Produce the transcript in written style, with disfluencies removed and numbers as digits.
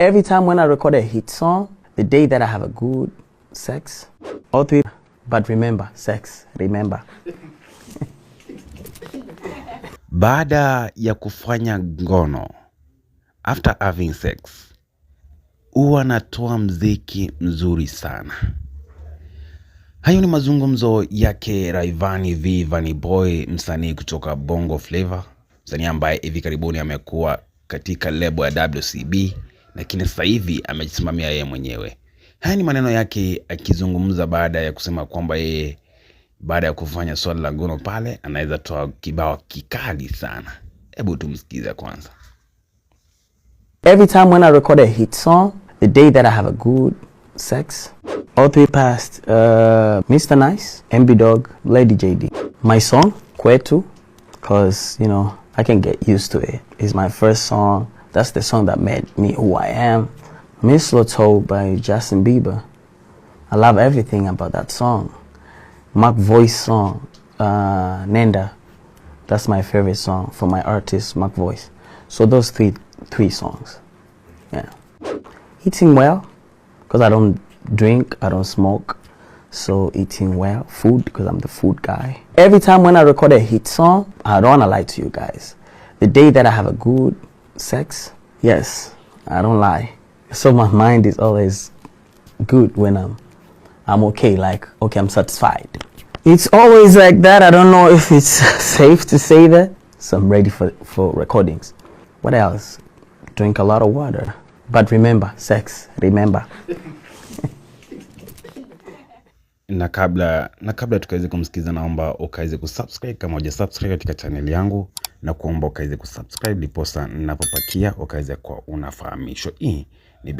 Every time when I record a hit song, the day that I have a good sex, all three, but remember, sex, remember. Baada ya kufanya ngono, after having sex, huwa natoa mziki mzuri sana. Hayo ni mazungumzo yake Rayvanny V Vanny Boy, msanii kutoka Bongo Flava, msanii ambaye hivi karibuni amekuwa katika lebo ya WCB, lakini sasa hivi amejisimamia yeye mwenyewe. Haya ni maneno yake akizungumza baada ya kusema kwamba yeye baada ya kufanya swala la ngono pale anaweza toa kibao kikali sana. Hebu tumsikize kwanza. Every time when I record a hit song, the day that I have a good sex, all three past Mr. Nice, MB Dog, Lady JD. My song, Kwetu, because, you know, I can get used to it. It's my first song. That's the song that made me who I am. Mistletoe by Justin Bieber. I love everything about that song. Mark Voice song, Nenda. That's my favorite song for my artist, Mark Voice. So those three songs. Yeah. Eating well, because I don't drink, I don't smoke. So eating well, food, because I'm the food guy. Every time when I record a hit song, I don't want to lie to you guys. The day that I have a good sex, yes, I don't lie. So my mind is always good when I'm okay, like, okay, I'm satisfied. It's always like that. I don't know if it's safe to say that. So I'm ready for recordings. What else? Drink a lot of water. But remember, sex, remember. Na kabla tukaweze kumsikiza, naomba ukaweze kusubscribe kama hujasubscribe katika channel yangu, na kuomba ukaweze kusubscribe liposa ninapopakia ukaweze kwa unafahamishwa. Hii ni